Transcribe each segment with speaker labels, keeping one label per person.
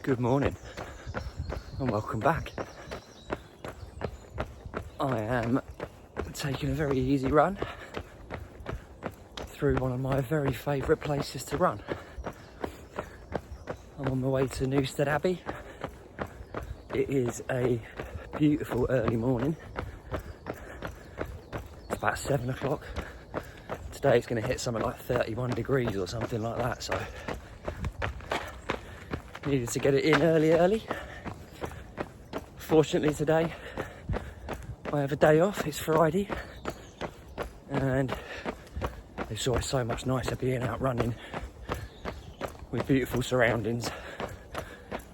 Speaker 1: Good morning and welcome back. I am taking a very easy run through one of my very favourite places to run. I'm on my way to Newstead Abbey. It is a beautiful early morning. It's about 7 o'clock. Today it's going to hit something like 31 degrees or something like that, so needed to get it in early. Fortunately today I have a day off, it's Friday, and it's always so much nicer being out running with beautiful surroundings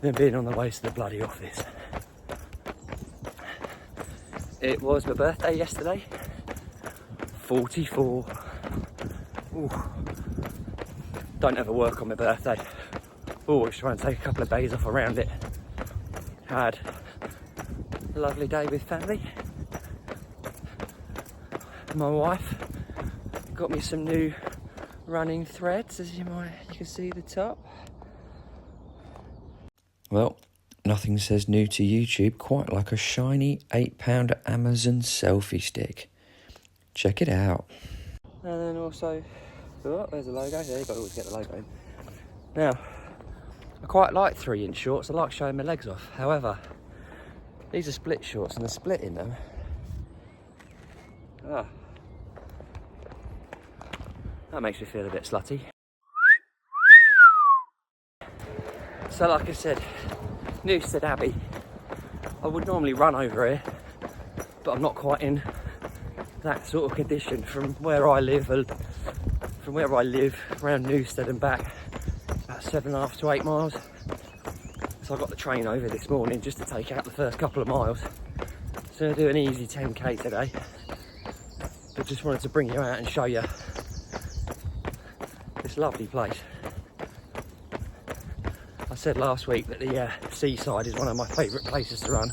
Speaker 1: than being on the way to the bloody office. It was my birthday yesterday, 44. Ooh. Don't ever work on my birthday. Always try and take a couple of days off around it. Had a lovely day with family. My wife got me some new running threads, as you can see the top. Well, nothing says new to YouTube quite like a shiny £8 Amazon selfie stick. Check it out. And then also, oh, there's a logo. There you go, always get the logo in. Now, I quite like 3-inch shorts. I like showing my legs off. However, these are split shorts and the split in them. That makes me feel a bit slutty. So like I said, Newstead Abbey. I would normally run over here, but I'm not quite in that sort of condition from where I live. From where I live around Newstead and back, about 7.5 to 8 miles. So I got the train over this morning just to take out the first couple of miles. So I'm gonna do an easy 10k today. But just wanted to bring you out and show you this lovely place. I said last week that the seaside is one of my favourite places to run.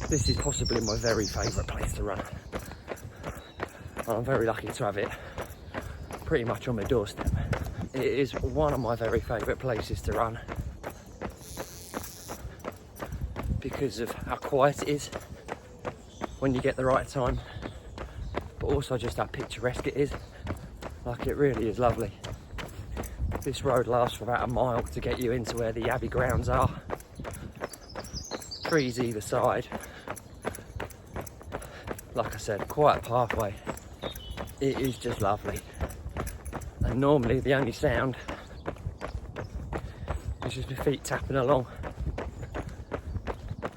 Speaker 1: This is possibly my very favourite place to run. And I'm very lucky to have it pretty much on my doorstep. It is one of my very favourite places to run because of how quiet it is when you get the right time, but also just how picturesque it is. Like, it really is lovely. This road lasts for about a mile to get you into where the Abbey grounds are. Trees either side. Like I said, quiet pathway. It is just lovely. And normally the only sound is just my feet tapping along.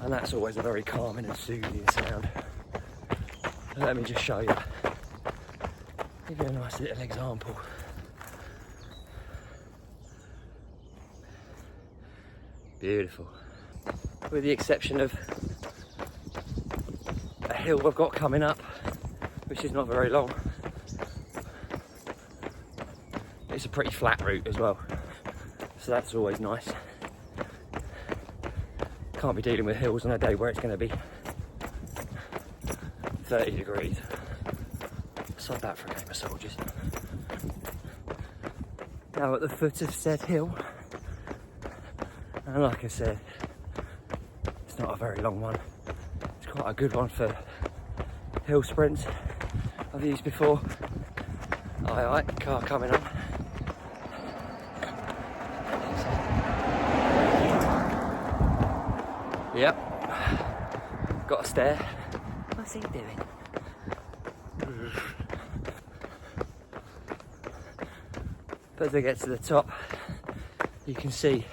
Speaker 1: And that's always a very calming and soothing sound. Let me just show you. Give you a nice little example. Beautiful. With the exception of a hill I've got coming up, which is not very long. It's a pretty flat route as well, so that's always nice. Can't be dealing with hills on a day where it's going to be 30 degrees. Sod that for a game of soldiers. Now at the foot of said hill, and like I said, it's not a very long one. It's quite a good one for hill sprints. I've used before. Aye, car coming on. Yep, got a stair. What's he doing? But as I get to the top, you can see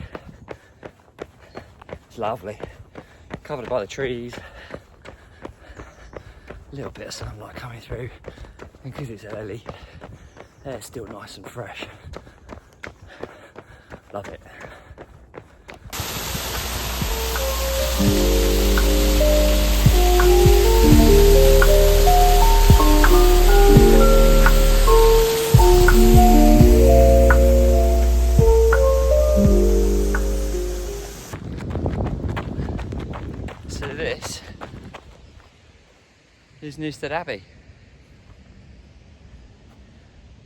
Speaker 1: it's lovely. Covered by the trees. A little bit of sunlight coming through. And because it's early, air's still nice and fresh. Love it. So this is Newstead Abbey.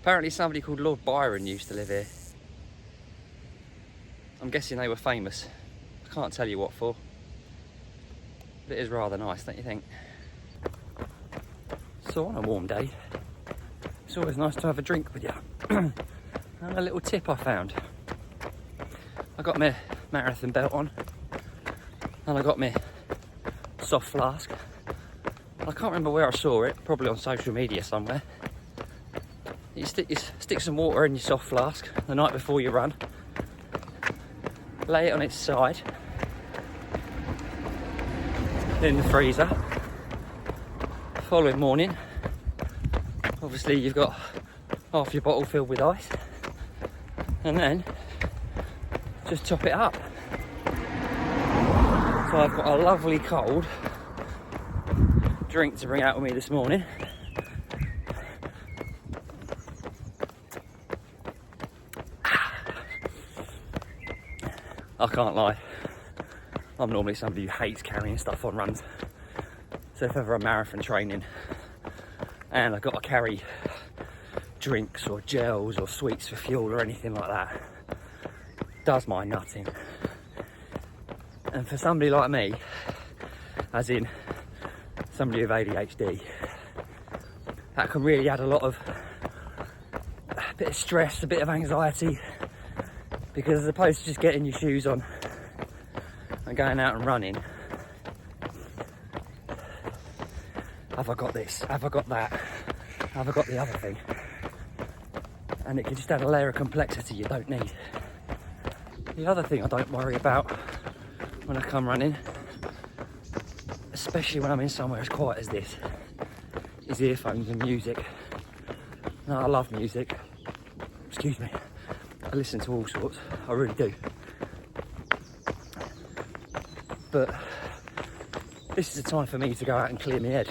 Speaker 1: Apparently somebody called Lord Byron used to live here. I'm guessing they were famous. Can't tell you what for, but it is rather nice, don't you think? So on a warm day, it's always nice to have a drink with you. And a little tip I found. I got my marathon belt on, and I got my soft flask. I can't remember where I saw it, probably on social media somewhere. You stick some water in your soft flask the night before you run, lay it on its side in the freezer. Following morning, obviously you've got half your bottle filled with ice, and then just top it up. So I've got a lovely cold drink to bring out with me this morning. I can't lie, I'm normally somebody who hates carrying stuff on runs. So if ever I'm marathon training and I've got to carry drinks or gels or sweets for fuel or anything like that, it does my nutting. And for somebody like me, as in somebody with ADHD, that can really add a bit of stress, a bit of anxiety, because as opposed to just getting your shoes on and going out and running, have I got this? Have I got that? Have I got the other thing? And it can just add a layer of complexity you don't need. The other thing I don't worry about when I come running, especially when I'm in somewhere as quiet as this, is earphones and music. Now, I love music. Excuse me. I listen to all sorts. I really do. But this is a time for me to go out and clear my head.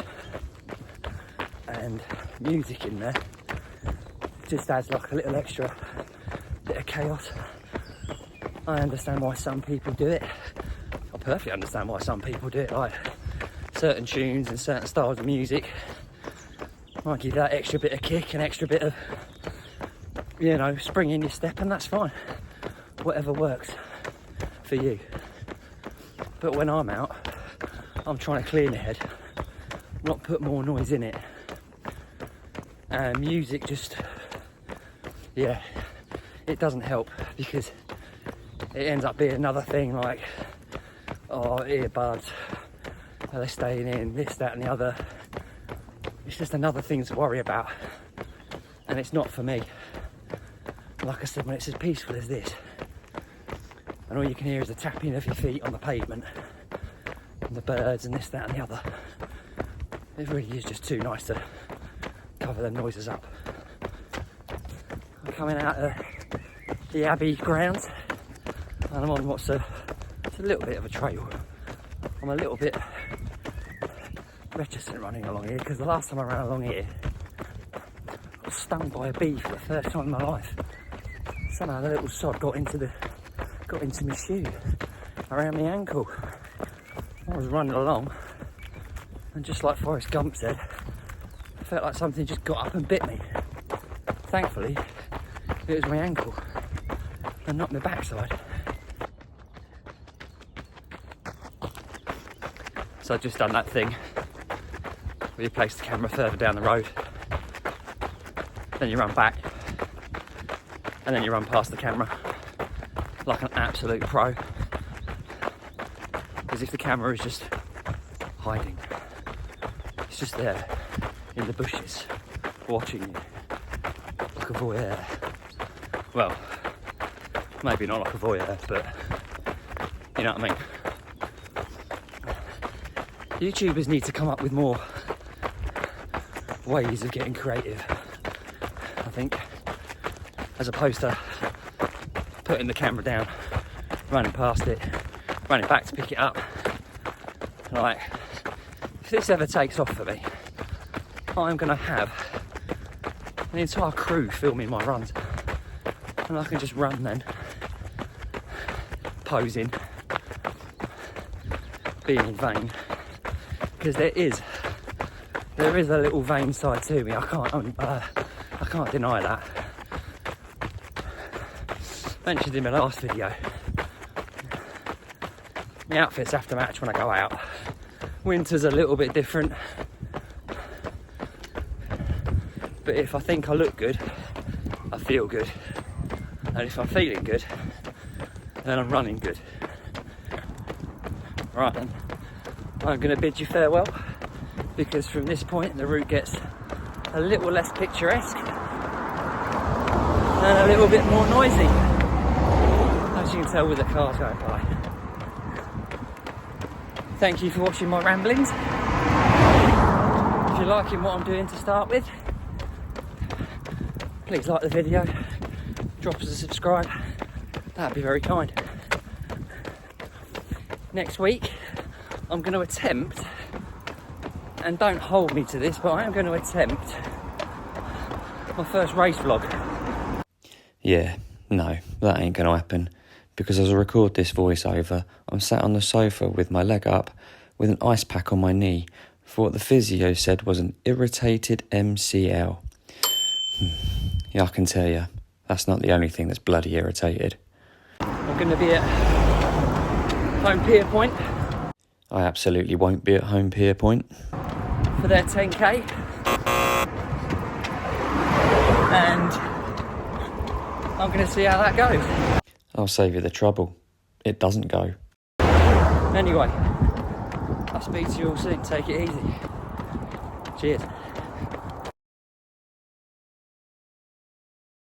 Speaker 1: And music in there just adds like a little extra bit of chaos. I understand why some people do it. I perfectly understand why some people do it. Like certain tunes and certain styles of music might give that extra bit of kick, an extra bit of, you know, spring in your step, and that's fine. Whatever works for you. But when I'm out, I'm trying to clear my head, not put more noise in it. And music just, yeah, it doesn't help, because it ends up being another thing like, oh, earbuds, they're staying in, this, that and the other. It's just another thing to worry about, and it's not for me. Like I said, when it's as peaceful as this, and all you can hear is the tapping of your feet on the pavement, and the birds and this, that and the other, it really is just too nice to cover them noises up. I'm coming out of the Abbey grounds, and I'm on it's a little bit of a trail. I'm a little bit reticent running along here, because the last time I ran along here, I was stung by a bee for the first time in my life. Somehow the little sod got into my shoe, around my ankle. I was running along, and just like Forrest Gump said, I felt like something just got up and bit me. Thankfully, it was my ankle and not my backside. So I've just done that thing where you place the camera further down the road, then you run back, and then you run past the camera like an absolute pro, as if the camera is just hiding. It's just there in the bushes watching you like a voyeur. Well, maybe not like a voyeur, but you know what I mean. YouTubers need to come up with more ways of getting creative, I think, as opposed to putting the camera down, running past it, running back to pick it up. Like, if this ever takes off for me, I'm going to have an entire crew filming my runs, and I can just run then, posing, being vain, because there is a little vain side to me. I can't deny that. Mentioned in my last video, My outfits have to match when I go out. Winter's a little bit different. But if I think I look good, I feel good. And if I'm feeling good, then I'm running good. Right then, I'm going to bid you farewell, because from this point the route gets a little less picturesque and a little bit more noisy, as you can tell with the cars going by. Thank you for watching my ramblings. If you're liking what I'm doing to start with, please like the video, drop us a subscribe, that'd be very kind. Next week I'm going to attempt, and don't hold me to this, but I am going to attempt my first race vlog. Yeah, no, that ain't going to happen, because as I record this voiceover, I'm sat on the sofa with my leg up, with an ice pack on my knee, for what the physio said was an irritated MCL. Yeah, I can tell you, that's not the only thing that's bloody irritated. I'm going to be at Home Pier Point. I absolutely won't be at Home Pier Point. For their 10k. And I'm going to see how that goes. I'll save you the trouble. It doesn't go. Anyway, I'll speak to you all soon. Take it easy. Cheers.